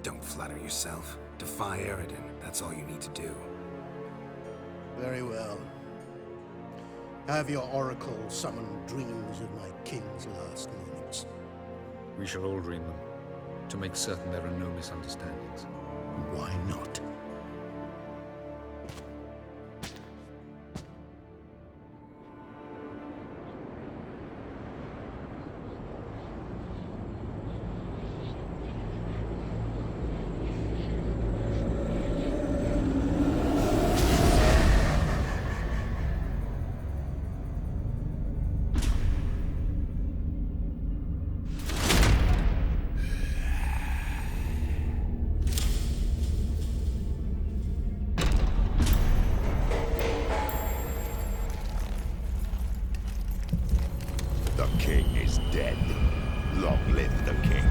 Don't flatter yourself. Defy Eridan, that's all you need to do. Very well. Have your oracle summon dreams of my king's last moments. We shall all dream them, to make certain there are no misunderstandings. Why not? The king is dead. Long live the king.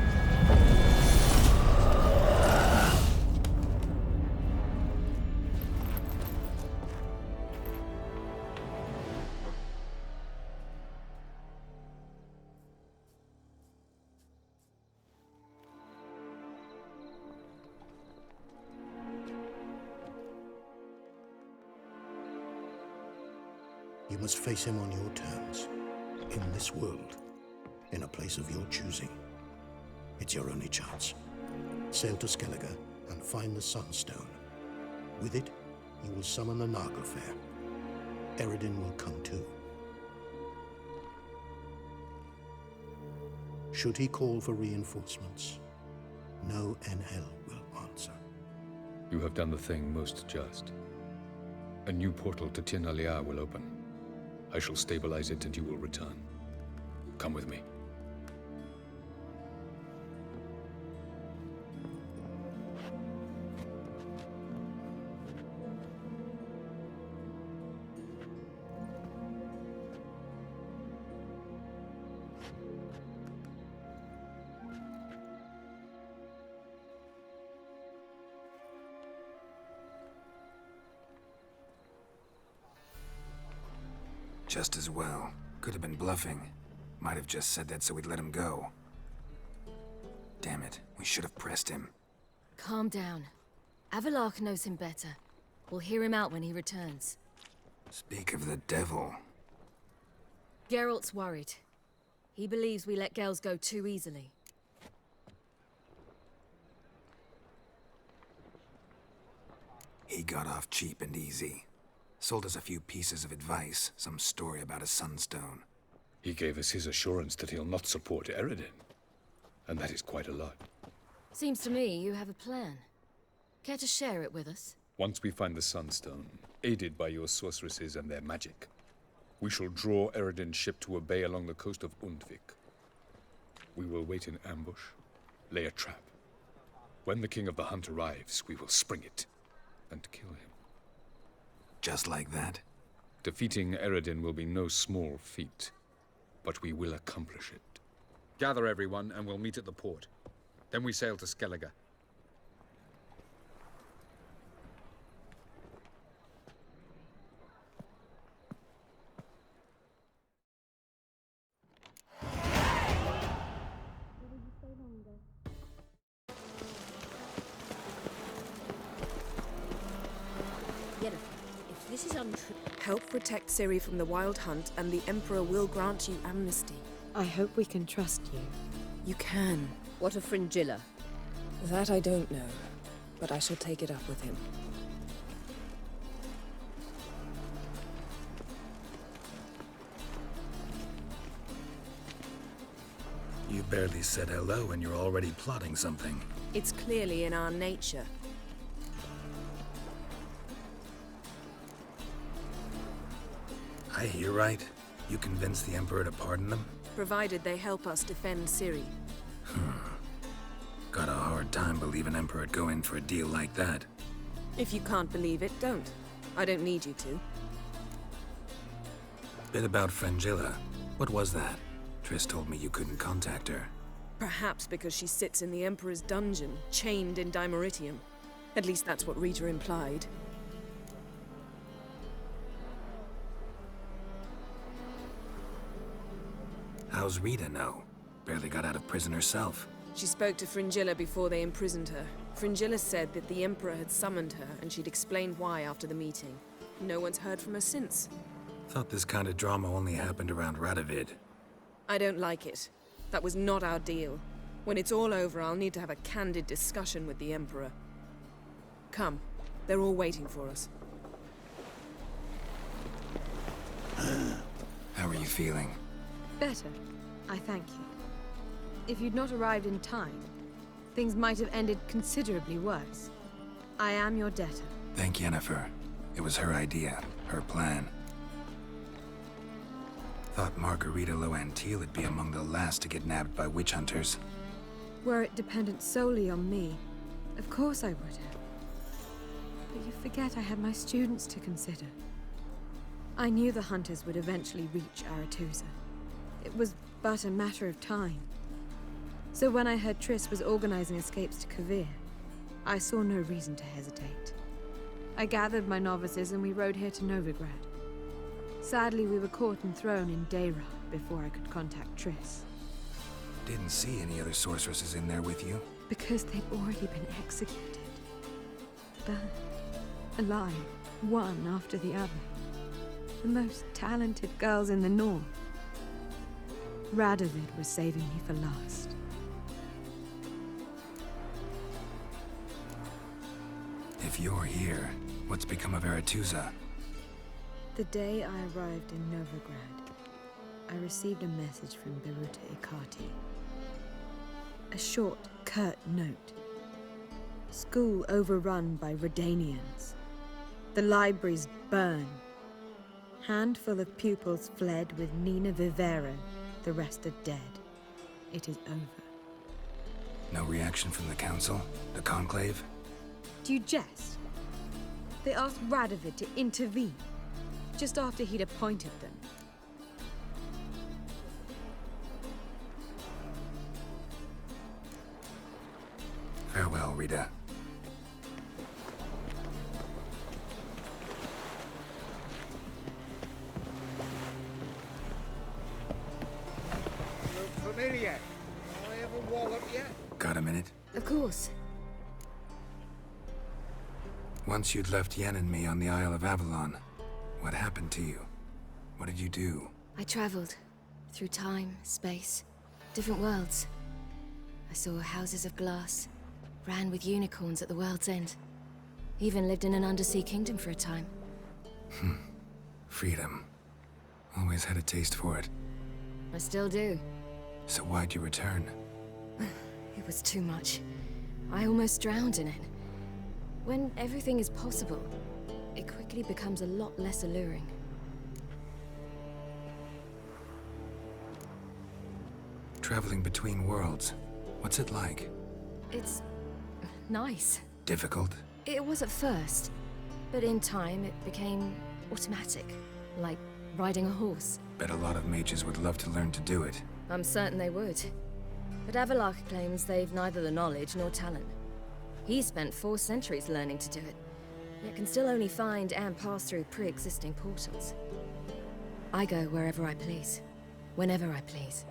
You must face him on your terms. In this world. In a place of your choosing. It's your only chance. Sail to Skellige and find the Sunstone. With it, you will summon the Nagelfair. Eridan will come too. Should he call for reinforcements, no NL will answer. You have done the thing most just. A new portal to Tir na Liar will open. I shall stabilize it and you will return. Come with me. Just as well. Could have been bluffing. Might have just said that so we'd let him go. Damn it, we should have pressed him. Calm down. Avalark knows him better. We'll hear him out when he returns. Speak of the devil. Geralt's worried. He believes we let girls go too easily. He got off cheap and easy. Sold us a few pieces of advice, some story about a sunstone. He gave us his assurance that he'll not support Eridan. And that is quite a lot. Seems to me you have a plan. Care to share it with us? Once we find the Sunstone, aided by your sorceresses and their magic, we shall draw Eridan's ship to a bay along the coast of Undvik. We will wait in ambush, lay a trap. When the King of the Hunt arrives, we will spring it and kill him. Just like that? Defeating Eridan will be no small feat, but we will accomplish it. Gather everyone, and we'll meet at the port. Then we sail to Skellige. If this is untrue, help protect Ciri from the Wild Hunt, and the Emperor will grant you amnesty. I hope we can trust you. You can. What of Fringilla? That I don't know, but I shall take it up with him. You barely said hello and you're already plotting something. It's clearly in our nature. I hear right. You convinced the Emperor to pardon them? Provided they help us defend Ciri. Got a hard time believing Emperor'd go in for a deal like that. If you can't believe it, don't. I don't need you to. Bit about Fringilla. What was that? Triss told me you couldn't contact her. Perhaps because she sits in the Emperor's dungeon, chained in Dimeritium. At least that's what Rita implied. How's Rita know? Barely got out of prison herself. She spoke to Fringilla before they imprisoned her. Fringilla said that the Emperor had summoned her, and she'd explained why after the meeting. No one's heard from her since. Thought this kind of drama only happened around Radovid. I don't like it. That was not our deal. When it's all over, I'll need to have a candid discussion with the Emperor. Come. They're all waiting for us. How are you feeling? Better, I thank you. If you'd not arrived in time, things might have ended considerably worse. I am your debtor. Thank Yennefer. It was her idea, her plan. Thought Margarita Loantil would be among the last to get nabbed by witch hunters. Were it dependent solely on me, of course I would have. But you forget I had my students to consider. I knew the hunters would eventually reach Aretusa. It was but a matter of time. So when I heard Triss was organizing escapes to Kavir, I saw no reason to hesitate. I gathered my novices and we rode here to Novigrad. Sadly, we were caught and thrown in Dayra before I could contact Triss. Didn't see any other sorceresses in there with you. Because they'd already been executed. Burned. Alive. One after the other. The most talented girls in the North. Radovid was saving me for last. If you're here, what's become of Aretusa? The day I arrived in Novigrad, I received a message from Beruta Ikati. A short, curt note. School overrun by Redanians. The libraries burn. Handful of pupils fled with Nina Vivero. The rest are dead. It is over. No reaction from the Council? The Conclave? Do you jest? They asked Radovid to intervene, just after he'd appointed them. Farewell, Rita. Look familiar. I ever wallop yet? Got a minute? Of course. Once you'd left Yen and me on the Isle of Avalon, what happened to you? What did you do? I traveled through time, space, different worlds. I saw houses of glass, ran with unicorns at the world's end. Even lived in an undersea kingdom for a time. Freedom. Always had a taste for it. I still do. So why'd you return? It was too much. I almost drowned in it. When everything is possible, it quickly becomes a lot less alluring. Traveling between worlds. What's it like? It's nice. Difficult? It was at first, but in time it became automatic, like riding a horse. Bet a lot of mages would love to learn to do it. I'm certain they would. But Avallac'h claims they've neither the knowledge nor talent. He spent 4 centuries learning to do it, yet can still only find and pass through pre-existing portals. I go wherever I please, whenever I please.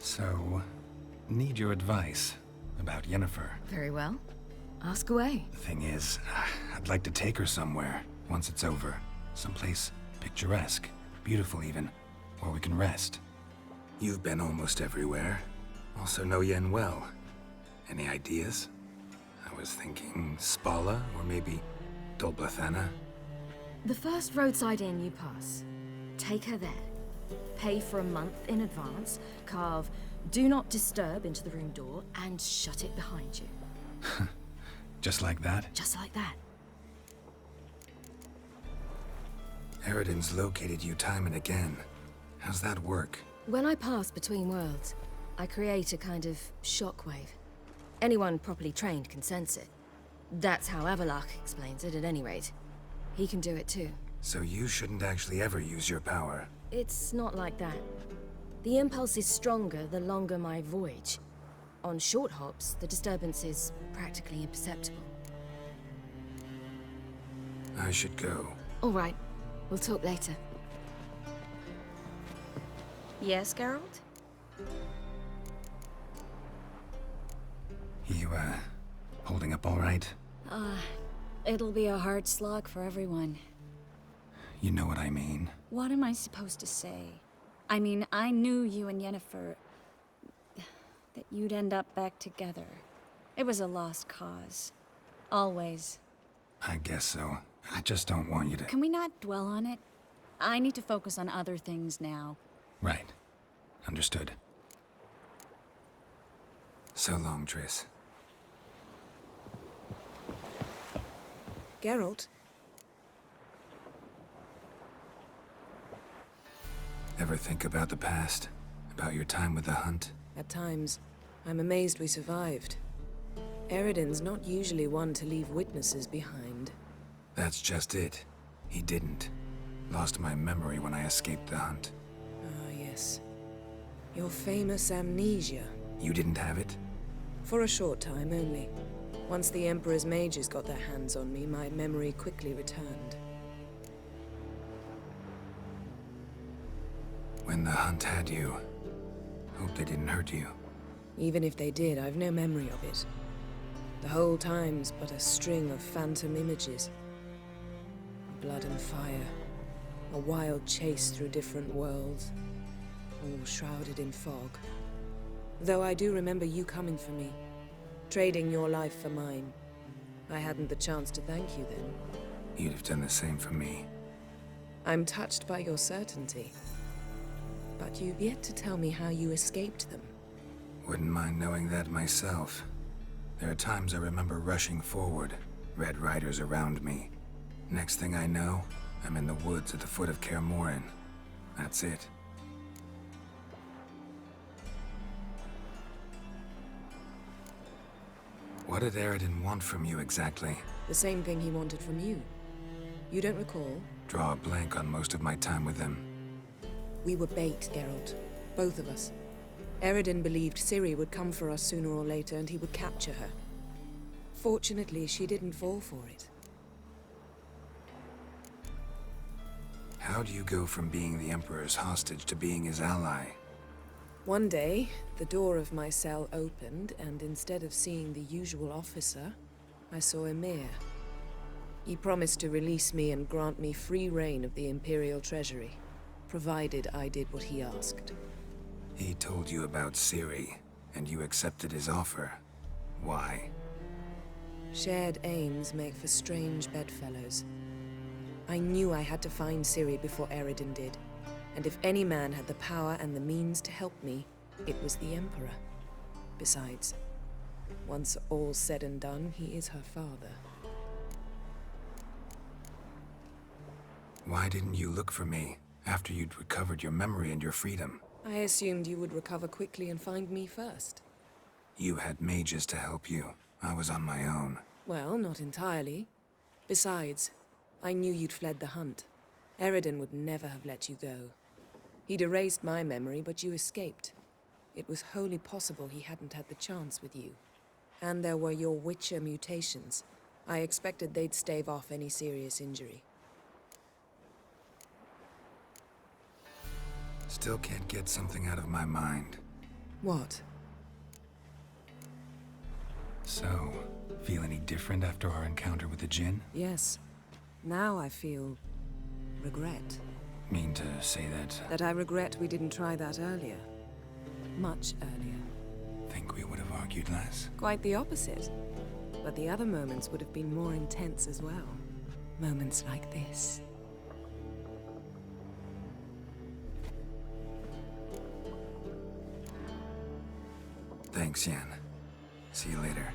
So, need your advice about Yennefer. Very well. Ask away. The thing is, I'd like to take her somewhere, once it's over. Someplace picturesque, beautiful even, where we can rest. You've been almost everywhere. Also know Yen well. Any ideas? I was thinking Spala, or maybe Dolblathana. The first roadside inn you pass, take her there. Pay for a month in advance, carve "Do Not Disturb" into the room door, and shut it behind you. Just like that? Just like that. Eridan's located you time and again. How's that work? When I pass between worlds, I create a kind of shockwave. Anyone properly trained can sense it. That's how Avallac'h explains it, at any rate. He can do it too. So you shouldn't actually ever use your power. It's not like that. The impulse is stronger the longer my voyage. On short hops, the disturbance is practically imperceptible. I should go. All right. We'll talk later. Yes, Geralt? You, holding up all right? It'll be a hard slog for everyone. You know what I mean. What am I supposed to say? I mean, I knew you and Yennefer... that you'd end up back together. It was a lost cause. Always. I guess so. I just don't want you to... Can we not dwell on it? I need to focus on other things now. Right. Understood. So long, Triss. Geralt, Ever think about the past? About your time with the hunt? at times, I'm amazed we survived. Eredin's not usually one to leave witnesses behind. That's just it. He didn't. Lost my memory when I escaped the hunt. Ah, yes. Your famous amnesia. You didn't have it? For a short time only. Once the Emperor's mages got their hands on me, my memory quickly returned. When the hunt had you, hope they didn't hurt you. Even if they did, I've no memory of it. The whole time's but a string of phantom images. Blood and fire. A wild chase through different worlds. All shrouded in fog. Though I do remember you coming for me. Trading your life for mine. I hadn't the chance to thank you then. You'd have done the same for me. I'm touched by your certainty. But you've yet to tell me how you escaped them. Wouldn't mind knowing that myself. There are times I remember rushing forward, Red Riders around me. Next thing I know, I'm in the woods at the foot of Kaer Morhen. That's it. What did Eredin want from you exactly? The same thing he wanted from you. You don't recall? Draw a blank on most of my time with him. We were bait, Geralt. Both of us. Eredin believed Ciri would come for us sooner or later and he would capture her. Fortunately, she didn't fall for it. How do you go from being the Emperor's hostage to being his ally? One day, the door of my cell opened, and instead of seeing the usual officer, I saw Emir. He promised to release me and grant me free reign of the Imperial Treasury, provided I did what he asked. He told you about Ciri, and you accepted his offer. Why? Shared aims make for strange bedfellows. I knew I had to find Ciri before Eredin did. And if any man had the power and the means to help me, it was the Emperor. Besides, once all's said and done, he is her father. Why didn't you look for me after you'd recovered your memory and your freedom? I assumed you would recover quickly and find me first. You had mages to help you. I was on my own. Well, not entirely. Besides, I knew you'd fled the hunt. Eredin would never have let you go. He'd erased my memory, but you escaped. It was wholly possible he hadn't had the chance with you. And there were your Witcher mutations. I expected they'd stave off any serious injury. Still can't get something out of my mind. What? So, feel any different after our encounter with the Djinn? Yes. Now I feel... regret. Mean to say that... That I regret we didn't try that earlier. Much earlier. Think we would have argued less? Quite the opposite. But the other moments would have been more intense as well. Moments like this. Thanks, Yen. See you later.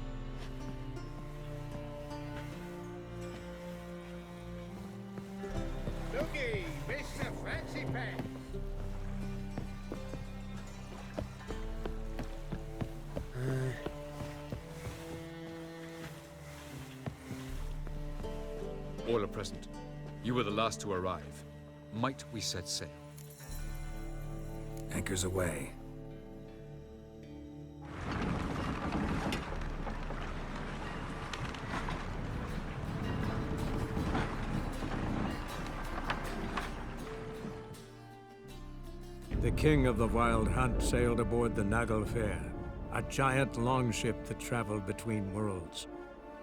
Looky, Mr. Fancy Pants. All are present. You were the last to arrive. Might we set sail? Anchors away. The king of the Wild Hunt sailed aboard the Naglfar, a giant longship that traveled between worlds.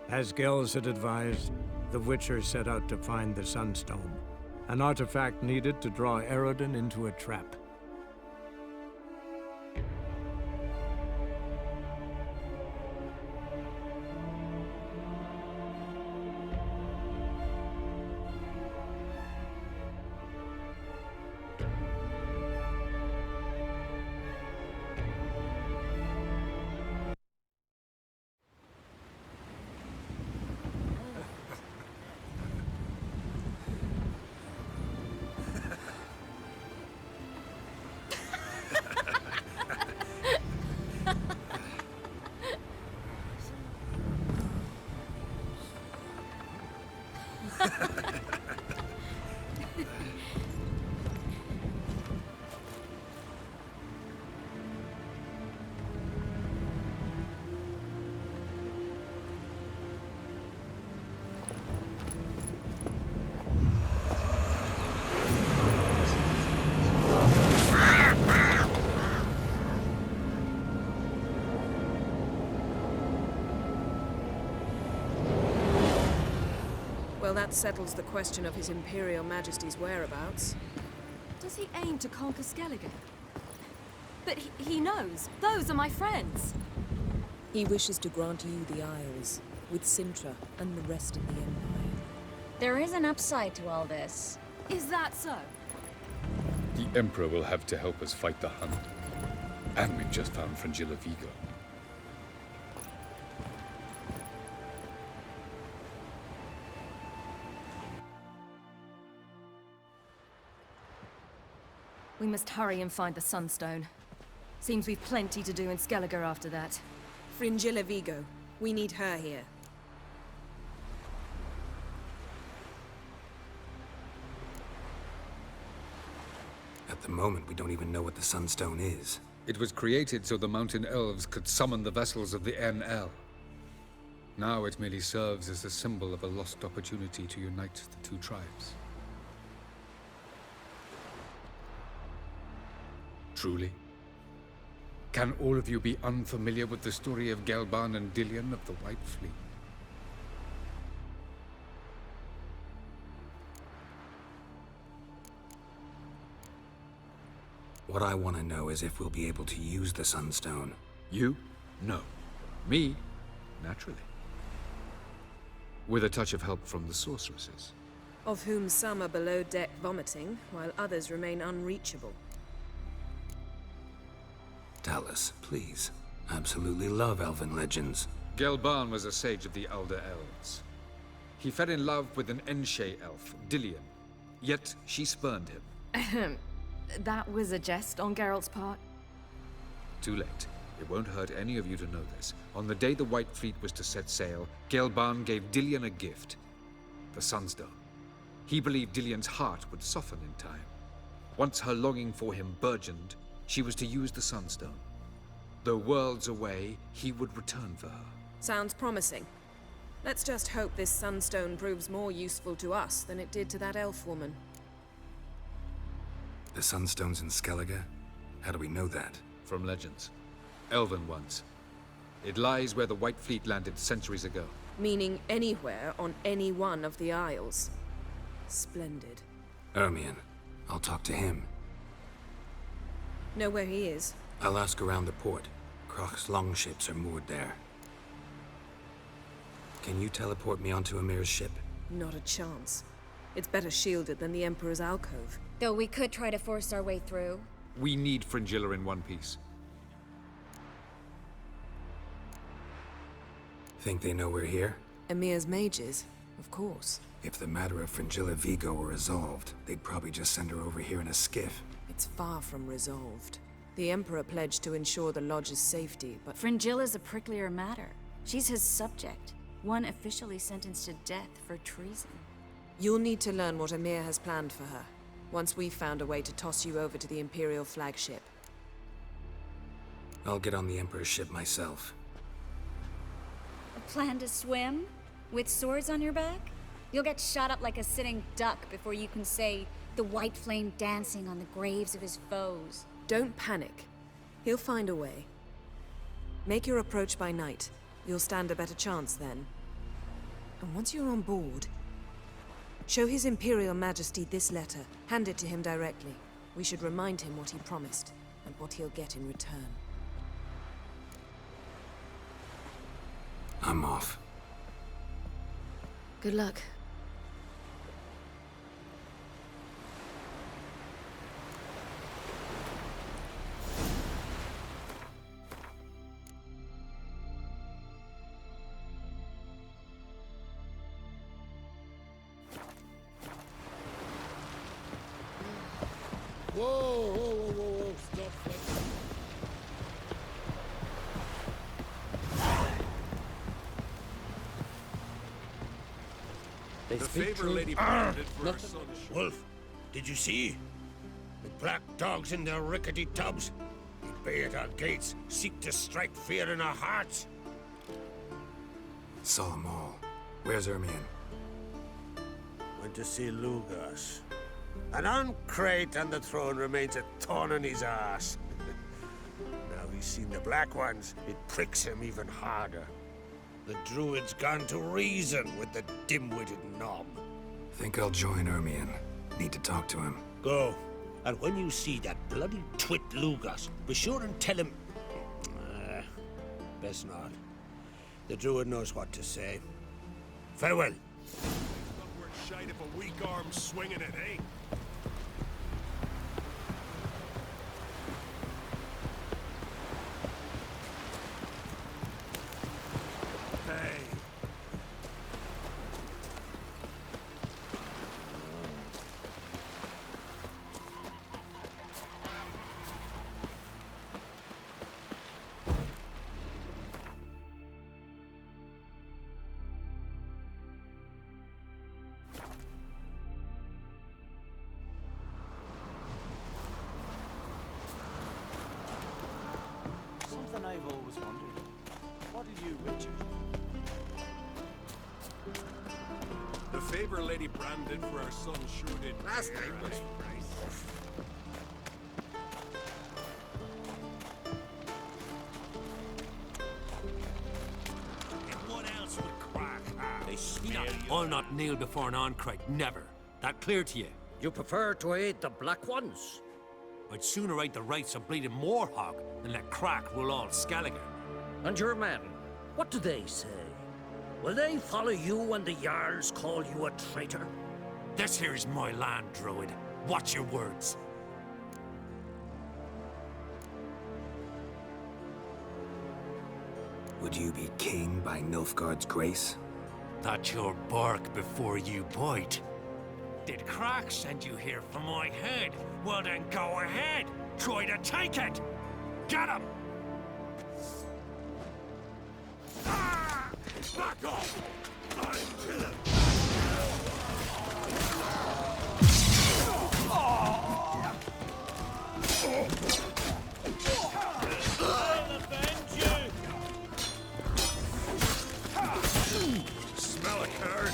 As Gels had advised, the Witcher set out to find the Sunstone, an artifact needed to draw Eredin into a trap. Well, that settles the question of His Imperial Majesty's whereabouts. Does he aim to conquer Skellige? But he knows. Those are my friends. He wishes to grant you the Isles, with Sintra and the rest of the Empire. There is an upside to all this. Is that so? The Emperor will have to help us fight the Hunt. And we've just found Fringilla Vigo. We must hurry and find the Sunstone. Seems we've plenty to do in Skellige after that. Fringilla Vigo. We need her here. At the moment, we don't even know what the Sunstone is. It was created so the Mountain Elves could summon the vessels of the NL. Now it merely serves as a symbol of a lost opportunity to unite the two tribes. Truly? Can all of you be unfamiliar with the story of Gelban and Dillion of the White Fleet? What I want to know is if we'll be able to use the Sunstone. You? No. Me? Naturally. With a touch of help from the sorceresses. Of whom some are below deck vomiting, while others remain unreachable. Dallas, please. Absolutely love elven legends. Gelban was a sage of the Elder Elves. He fell in love with an Enshe elf, Dillion. Yet she spurned him. That was a jest on Geralt's part. Too late. It won't hurt any of you to know this. On the day the White Fleet was to set sail, Gelban gave Dillion a gift. The Sunstone. He believed Dillion's heart would soften in time. Once her longing for him burgeoned, she was to use the Sunstone. Though worlds away, he would return for her. Sounds promising. Let's just hope this Sunstone proves more useful to us than it did to that elf woman. The Sunstone's in Skellige? How do we know that? From legends. Elven ones. It lies where the White Fleet landed centuries ago. Meaning anywhere on any one of the Isles. Splendid. Ermion. I'll talk to him. Know where he is? I'll ask around the port. Krach's longships are moored there. Can you teleport me onto Amir's ship? Not a chance. It's better shielded than the Emperor's alcove. Though we could try to force our way through. We need Fringilla in one piece. Think they know we're here? Emir's mages, of course. If the matter of Fringilla Vigo were resolved, they'd probably just send her over here in a skiff. It's far from resolved. The Emperor pledged to ensure the Lodge's safety, but Fringilla's a pricklier matter. She's his subject, one officially sentenced to death for treason. you'll need to learn what Emir has planned for her, once we've found a way to toss you over to the Imperial flagship. I'll get on the Emperor's ship myself. A plan to swim? With swords on your back? You'll get shot up like a sitting duck before you can say the white flame dancing on the graves of his foes. Don't panic. He'll find a way. Make your approach by night. You'll stand a better chance then. And once you're on board, show His Imperial Majesty this letter. Hand it to him directly. We should remind him what he promised, and what he'll get in return. I'm off. Good luck. Whoa, stop flexing. The favor Lady Branded for her son. Wolf, did you see? The black dogs in their rickety tubs. They bay at our gates, seek to strike fear in our hearts. Saw them all. Where's Ermion? Went to see Lugas. An uncrate on the throne remains a thorn in his ass. Now he's seen the Black Ones, it pricks him even harder. The druid's gone to reason with the dim-witted knob. Think I'll join Ermion. Need to talk to him. Go. And when you see that bloody twit Lugas, be sure and tell him... best not. The druid knows what to say. Farewell. It's not worth shite if a weak arm's swinging it, eh? Hey. Something I've always wondered. What are you, Richard? The favor Lady Branded for her son sure did. Last night was And what else would crack? They smear you. I'll not kneel before an Oncrite, never. That clear to you? You prefer to aid the Black Ones? I'd sooner aid the rights of bleeding Moorhog than let Crack rule all Skellige. And your men, what do they say? Will they follow you when the Jarls call you a traitor? This here is my land, Druid. Watch your words. Would you be king by Nilfgaard's grace? That's your bark before you bite. Did Crack send you here for my head? Well then go ahead. Try to take it. Get him! Back off! I'm killing. Smell a card?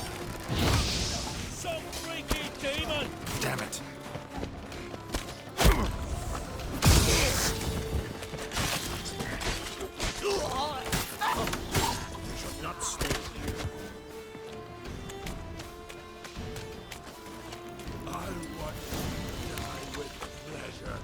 Some freaky demon! Damn it. Should not stay here. I want to die with pleasure.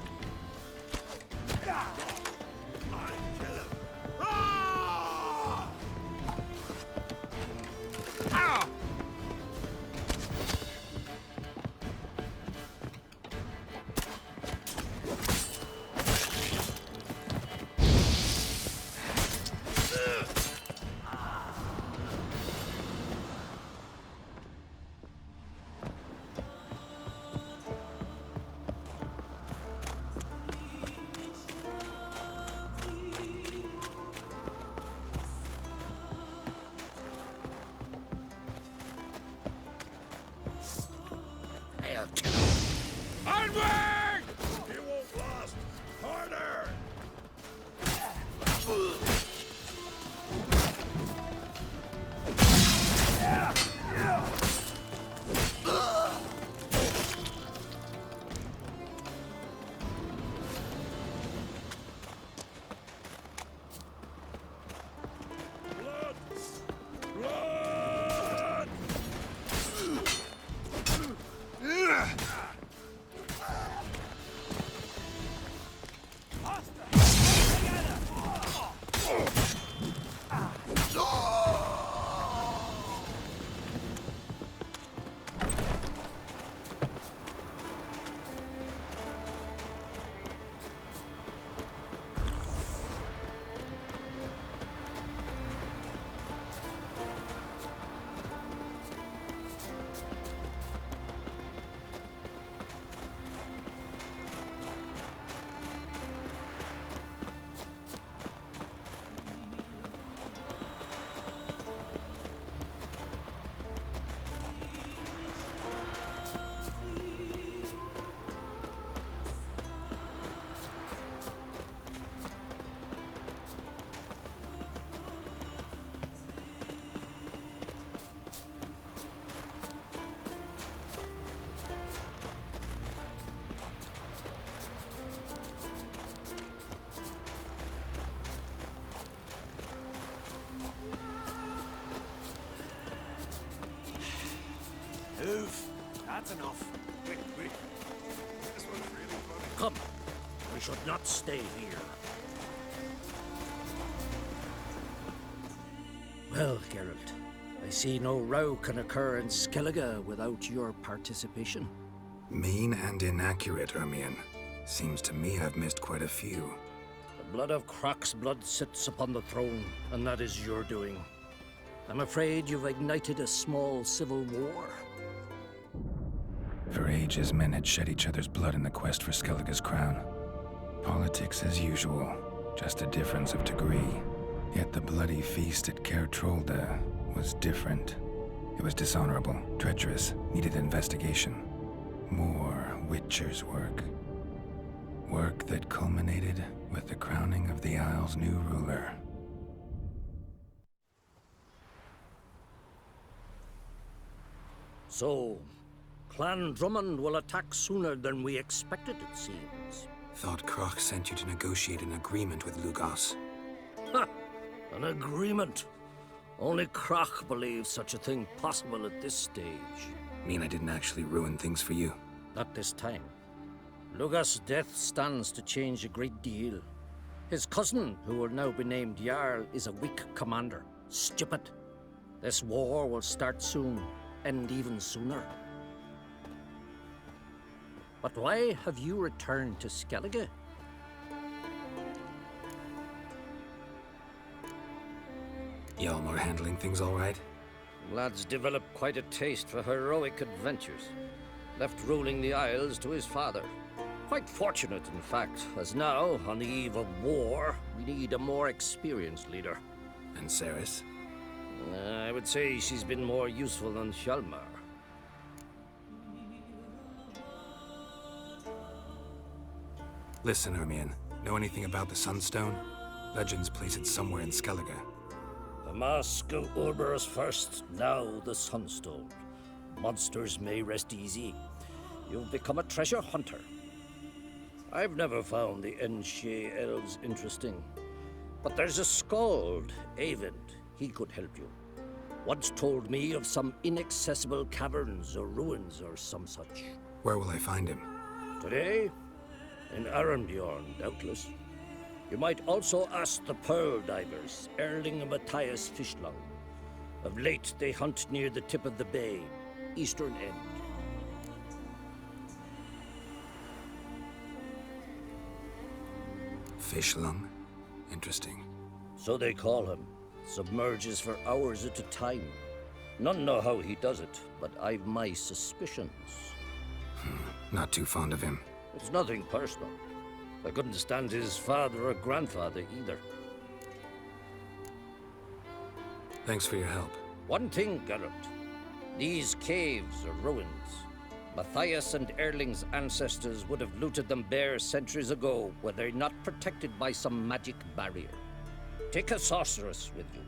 That's enough. Quick, quick. This one's really funny. Come. We should not stay here. Well, Geralt, I see no row can occur in Skellige without your participation. Mean and inaccurate, Ermion. Seems to me I've missed quite a few. The blood of Croc's blood sits upon the throne, and that is your doing. I'm afraid you've ignited a small civil war. For ages, men had shed each other's blood in the quest for Skellige's crown. Politics as usual, just a difference of degree. Yet the bloody feast at Caer Trolda was different. It was dishonorable, treacherous, needed investigation. More Witcher's work. Work that culminated with the crowning of the Isle's new ruler. So, Clan Drummond will attack sooner than we expected, it seems. Thought Croc sent you to negotiate an agreement with Lugos. Ha! An agreement? Only Croc believes such a thing possible at this stage. Mean I didn't actually ruin things for you? Not this time. Lugos' death stands to change a great deal. His cousin, who will now be named Jarl, is a weak commander. Stupid. This war will start soon, end even sooner. But why have you returned to Skellige? Y'all are handling things all right? Lad's developed quite a taste for heroic adventures. Left ruling the Isles to his father. Quite fortunate, in fact, as now, on the eve of war, we need a more experienced leader. And Ceres? I would say she's been more useful than Hjalmar. Listen, Ermion. Know anything about the Sunstone? Legends place it somewhere in Skellige. The mask of Urberus first, now the Sunstone. Monsters may rest easy. You've become a treasure hunter. I've never found the Enshe elves interesting. But there's a skald, Eyvind. He could help you. Once told me of some inaccessible caverns or ruins or some such. Where will I find him? Today? In Arendbjorn, doubtless. You might also ask the Pearl Divers, Erling and Matthias Fishlung. Of late, they hunt near the tip of the bay, eastern end. Fishlung? Interesting. So they call him. Submerges for hours at a time. None know how he does it, but I've my suspicions. Not too fond of him. It's nothing personal. I couldn't stand his father or grandfather either. Thanks for your help. One thing, Geralt. These caves are ruins. Matthias and Erling's ancestors would have looted them bare centuries ago were they not protected by some magic barrier. Take a sorceress with you.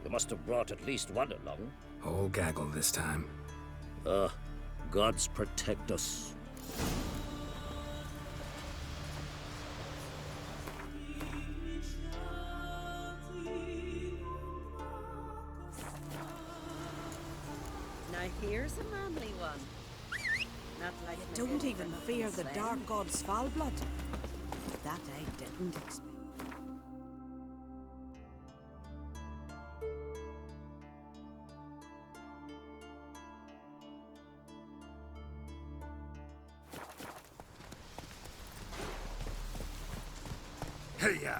You must have brought at least one along. Whole gaggle this time. Gods protect us. Now here's a manly one. Not like You don't even fear the dark god Svalblood. That I didn't expect. Hey-ya!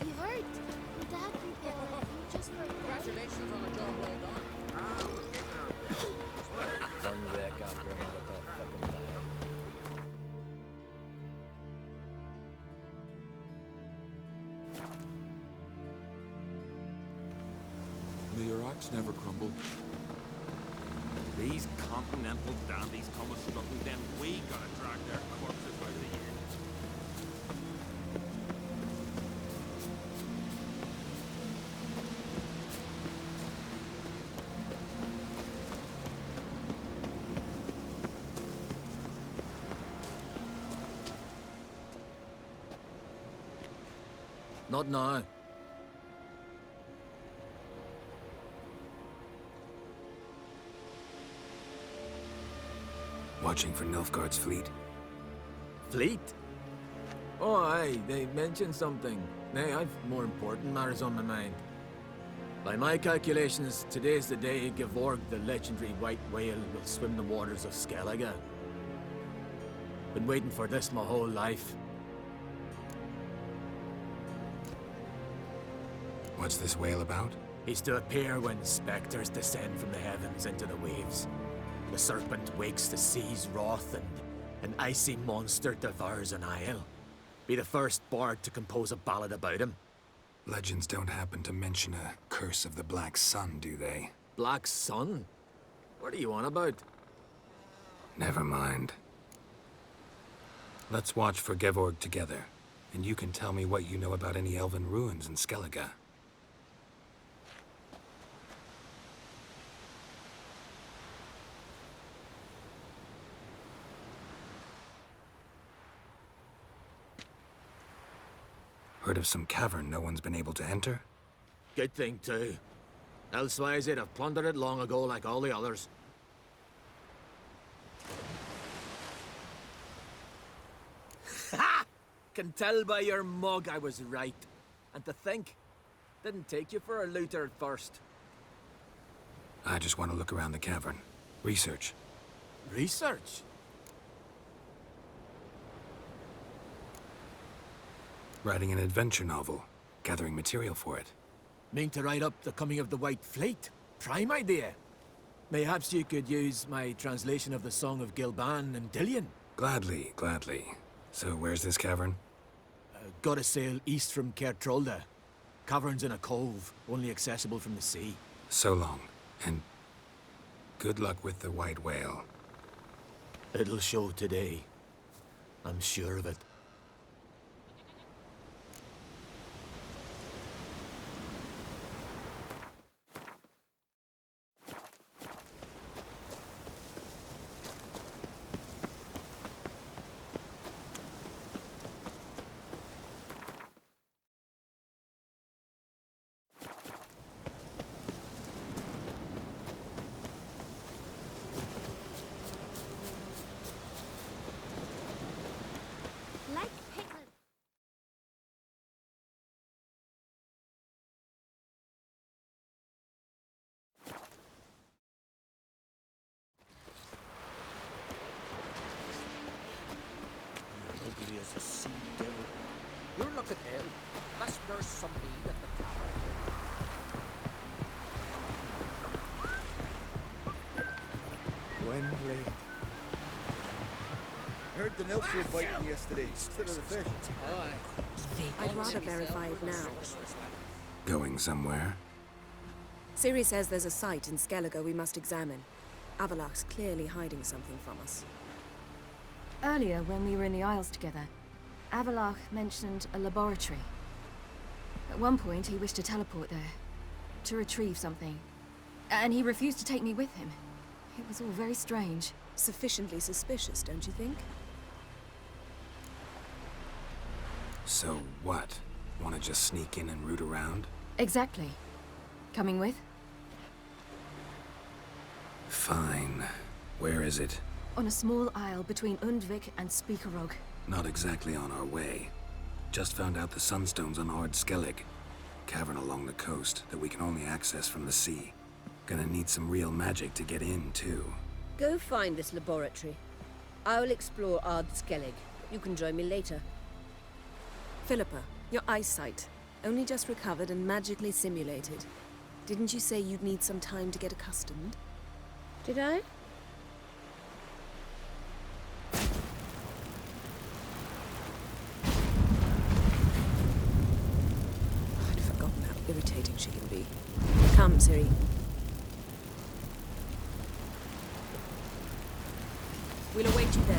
You heard? Your dad prepared you just for Congratulations on a job well done. One back after another fucking time. May your axe never crumble. These continental dandies come a strutting, then we gotta drag their corpses out of the air. Not now. Watching for Nilfgaard's fleet. Fleet? Oh, aye, they mentioned something. Nay, I've more important matters on my mind. By my calculations, today's the day Gevorg, the legendary white whale, will swim the waters of Skellige. Been waiting for this my whole life. What's this whale about? He's to appear when specters descend from the heavens into the waves. The serpent wakes the sea's wrath, and an icy monster devours an isle. Be the first bard to compose a ballad about him. Legends don't happen to mention a curse of the Black Sun, do they? Black Sun? What are you on about? Never mind. Let's watch for Gevorg together, and you can tell me what you know about any elven ruins in Skellige. Heard of some cavern no one's been able to enter? Good thing, too. Elsewise, they'd have plundered it long ago like all the others. Ha! Can tell by your mug I was right. And to think, didn't take you for a looter at first. I just want to look around the cavern. Research. Research? Writing an adventure novel. Gathering material for it. Mean to write up the coming of the White Fleet? Prime idea. Mayhaps you could use my translation of the Song of Gilban and Dillion. Gladly, gladly. So where's this cavern? Gotta sail east from Kertrolda. Cavern's in a cove, only accessible from the sea. So long, and good luck with the white whale. It'll show today. I'm sure of it. Like Piglet. Ugly as a sea devil. You look at him. Must nurse some mead at the Wembley. Heard the nymphs were biting yesterday instead of the fish. I'd rather verify it now. Going somewhere? Ciri says there's a site in Skellige we must examine. Avalach's clearly hiding something from us. Earlier, when we were in the Isles together, Avalach mentioned a laboratory. At one point, he wished to teleport there, to retrieve something. And he refused to take me with him. It was all very strange. Sufficiently suspicious, don't you think? So what? Want to just sneak in and root around? Exactly. Coming with? Fine. Where is it? On a small isle between Undvik and Speakerog. Not exactly on our way. Just found out the sunstone's on Ard Skellig. Cavern along the coast that we can only access from the sea. Gonna need some real magic to get in, too. Go find this laboratory. I will explore Ard Skellig. You can join me later. Philippa, your eyesight. Only just recovered and magically simulated. Didn't you say you'd need some time to get accustomed? Did I? I'd forgotten how irritating she can be. Come, Ciri. We'll await you there.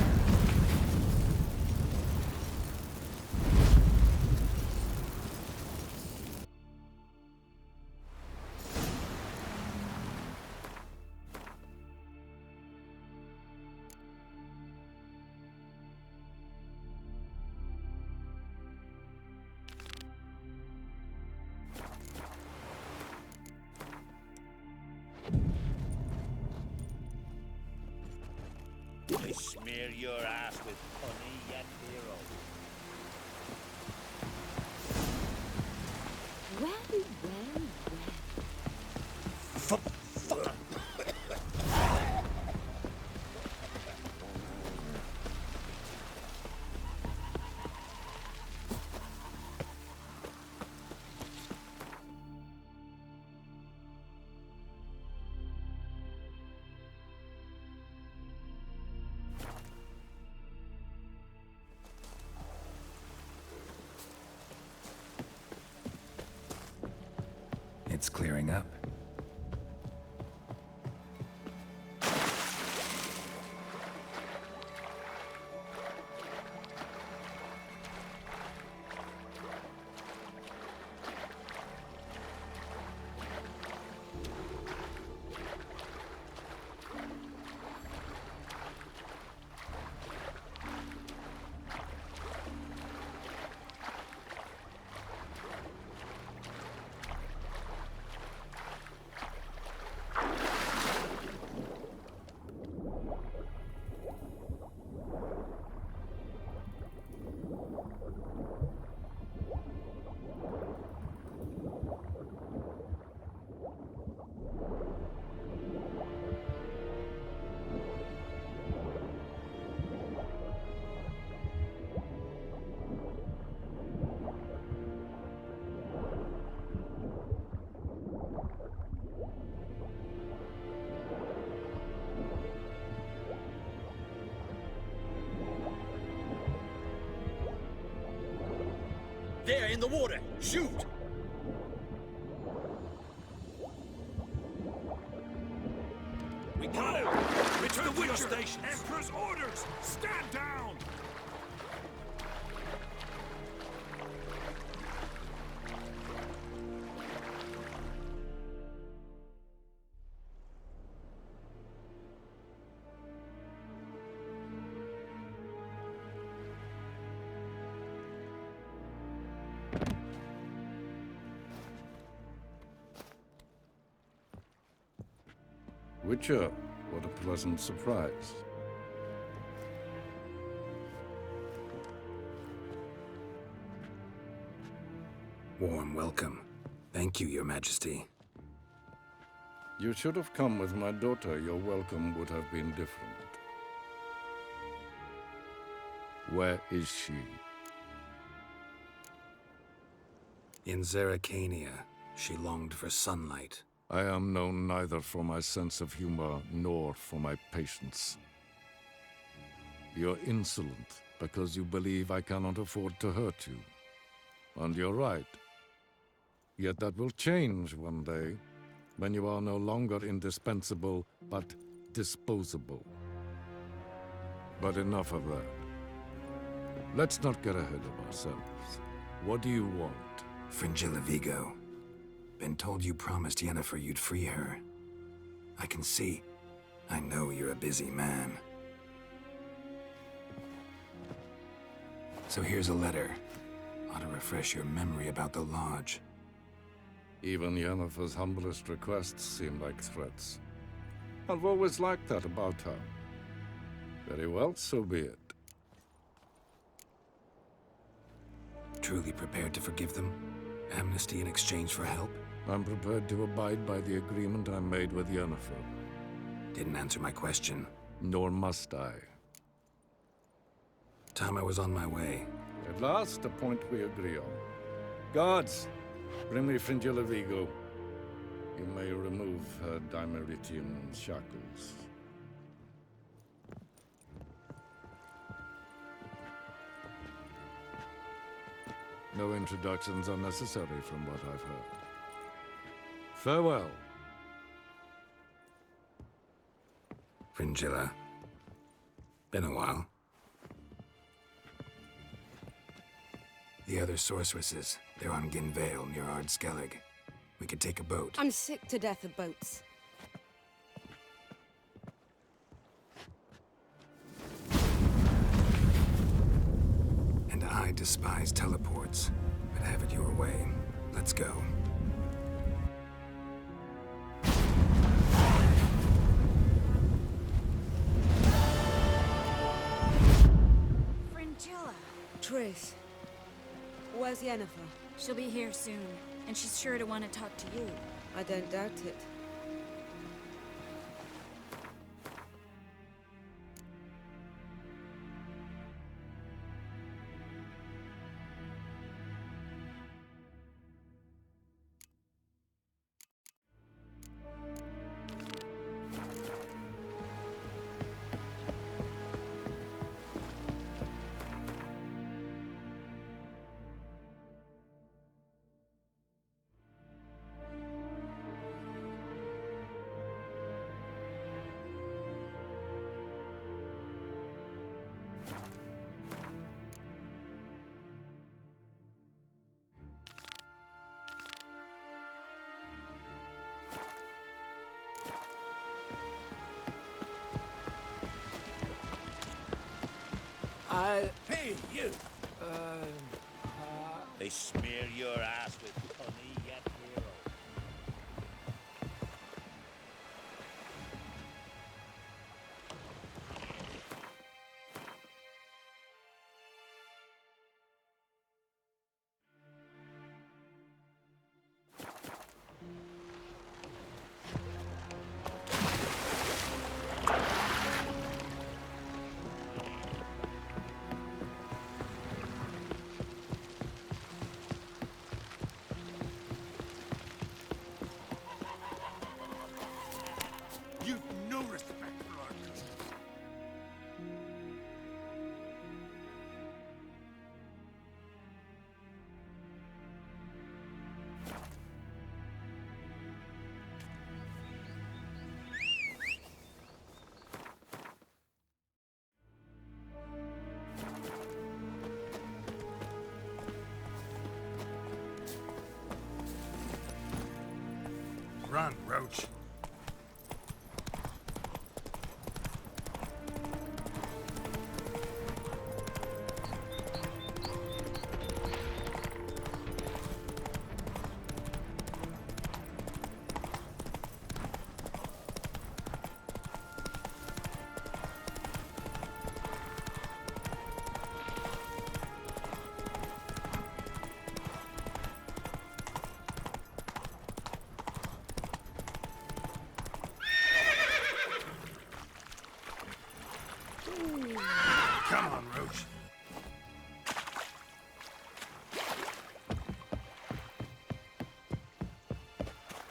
smear your ass with honey yet, hero. Well, well, well. It's clearing up. There, in the water! Shoot! We got him! Return to your station! Emperor's orders! Stand down! Witcher, what a pleasant surprise. Warm welcome. Thank you, Your Majesty. You should have come with my daughter. Your welcome would have been different. Where is she? In Zeracania, she longed for sunlight. I am known neither for my sense of humor nor for my patience. You're insolent because you believe I cannot afford to hurt you. And you're right. Yet that will change one day, when you are no longer indispensable, but disposable. But enough of that. Let's not get ahead of ourselves. What do you want? Fringilla Vigo. Been told you promised Yennefer you'd free her. I can see. I know you're a busy man. So here's a letter. Ought to refresh your memory about the Lodge. Even Yennefer's humblest requests seem like threats. I've always liked that about her. Very well, so be it. Truly prepared to forgive them? Amnesty in exchange for help? I'm prepared to abide by the agreement I made with Yennefer. Didn't answer my question. Nor must I. Time I was on my way. At last, a point we agree on. Guards, bring me Fringilla Vigo. You may remove her Dimeritian shackles. No introductions are necessary from what I've heard. Farewell. Fringilla. Been a while. The other sorceresses, they're on Ginvale near Ard Skellig. We could take a boat. I'm sick to death of boats. And I despise teleports, but have it your way. Let's go. Triss. Where's Yennefer? She'll be here soon, and she's sure to want to talk to you. I don't doubt it. Hey, you! They smear your ass with honey yet, hero. You've no respect for our customs. Run, Roach. Come on, Roach.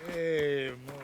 Hey, man.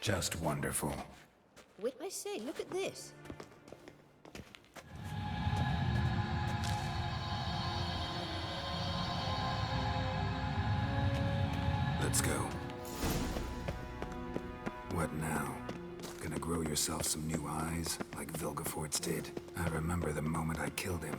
Just wonderful. Wait, I say, look at this. Let's go. What now? Gonna grow yourself some new eyes, like Vilgefortz did? I remember the moment I killed him.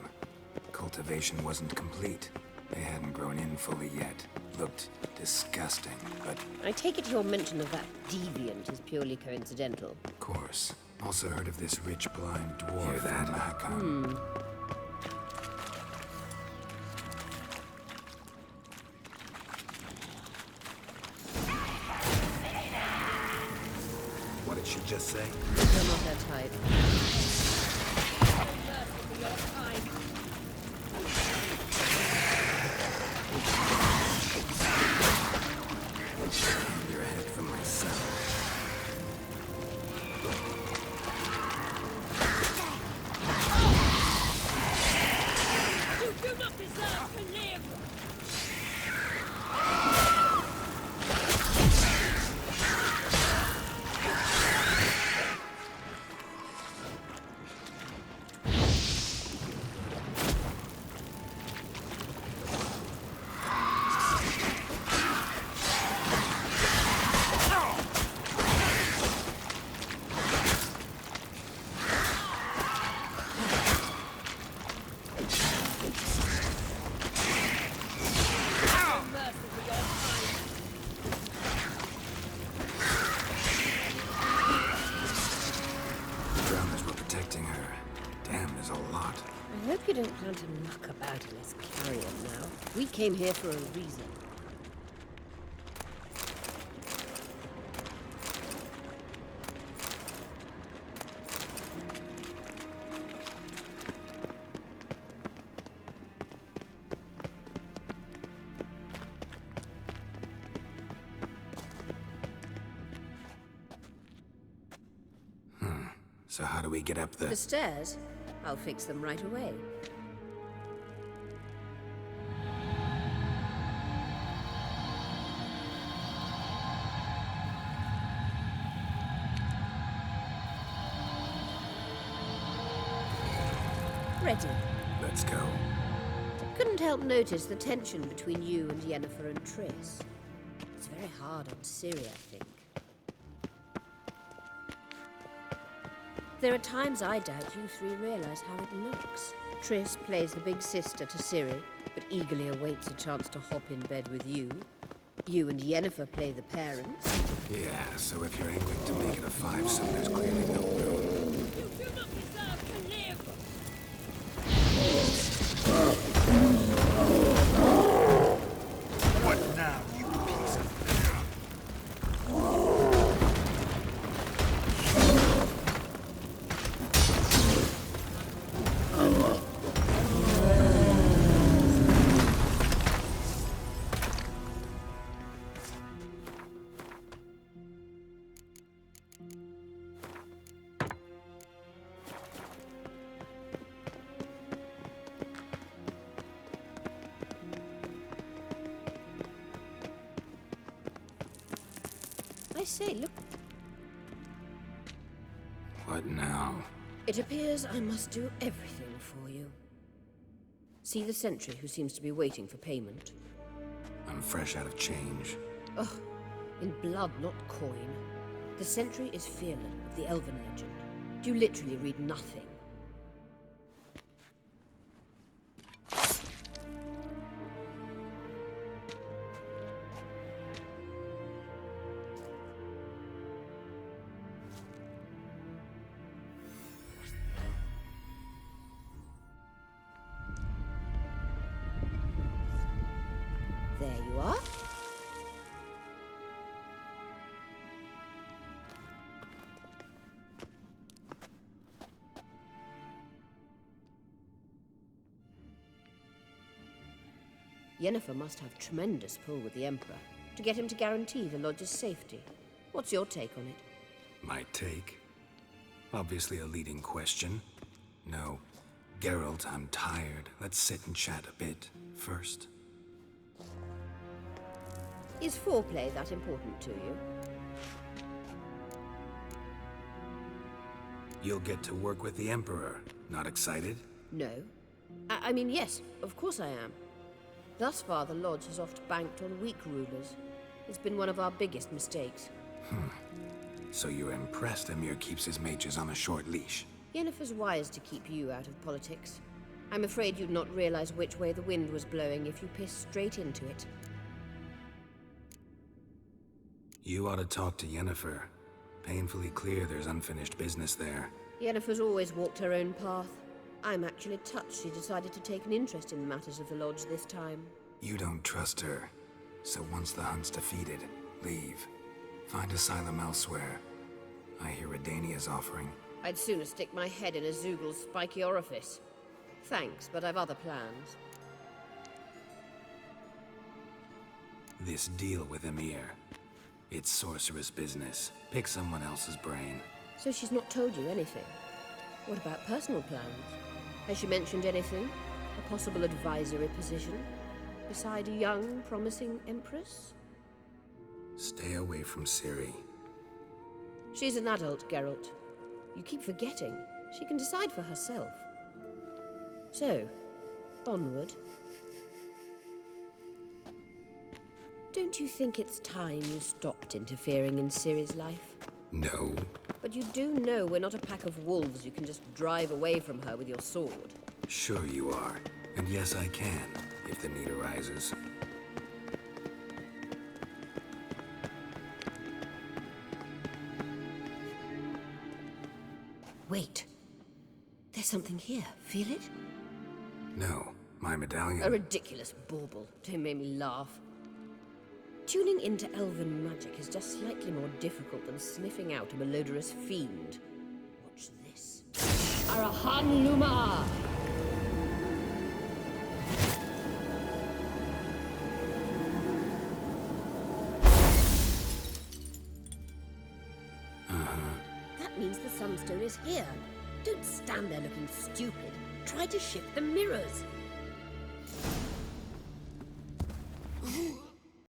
Cultivation wasn't complete. They hadn't grown in fully yet. Looked disgusting, but... I take it your mention of that deviant is purely coincidental. Of course. Also heard of this rich blind dwarf from Mahakam. What did she just say? You're not that type. Your head from myself. You do not deserve to live! I hope you don't plan to muck about in this carrion now. We came here for a reason. So how do we get up the... The stairs? I'll fix them right away. Ready. Let's go. Couldn't help notice the tension between you and Yennefer and Triss. It's very hard on Ciri, I think. There are times I doubt you three realize how it looks. Triss plays the big sister to Ciri, but eagerly awaits a chance to hop in bed with you. You and Yennefer play the parents. Yeah, so if you're angling to make it a fivesome, there's clearly no room. You do not deserve to live! What now, you piece of... I say, look. What now? It appears I must do everything for you. See the sentry who seems to be waiting for payment? I'm fresh out of change. Ugh, in blood, not coin. The sentry is Fearlan of the Elven legend. You literally read nothing. There you are. Yennefer must have tremendous pull with the Emperor to get him to guarantee the Lodge's safety. What's your take on it? My take? Obviously a leading question. No. Geralt, I'm tired. Let's sit and chat a bit first. Is foreplay that important to you? You'll get to work with the Emperor. Not excited? No. I mean, yes, of course I am. Thus far, the Lodge has oft banked on weak rulers. It's been one of our biggest mistakes. So you're impressed Emir keeps his mages on a short leash? Yennefer's wise to keep you out of politics. I'm afraid you'd not realize which way the wind was blowing if you pissed straight into it. You ought to talk to Yennefer. Painfully clear there's unfinished business there. Yennefer's always walked her own path. I'm actually touched she decided to take an interest in matters of the Lodge this time. You don't trust her. So once the hunt's defeated, leave. Find asylum elsewhere. I hear Redania's offering. I'd sooner stick my head in a Zoogl's spiky orifice. Thanks, but I've other plans. This deal with Emir. It's sorceress business. Pick someone else's brain. So she's not told you anything? What about personal plans? Has she mentioned anything? A possible advisory position? Beside a young, promising empress? Stay away from Ciri. She's an adult, Geralt. You keep forgetting. She can decide for herself. So, onward. Don't you think it's time you stopped interfering in Ciri's life? No. But you do know we're not a pack of wolves you can just drive away from her with your sword. Sure you are. And yes, I can, if the need arises. Wait. There's something here. Feel it? No, my medallion. A ridiculous bauble. Don't make me laugh. Tuning into elven magic is just slightly more difficult than sniffing out a malodorous fiend. Watch this. Arahan Luma! That means the Sunstone is here. Don't stand there looking stupid. Try to shift the mirrors.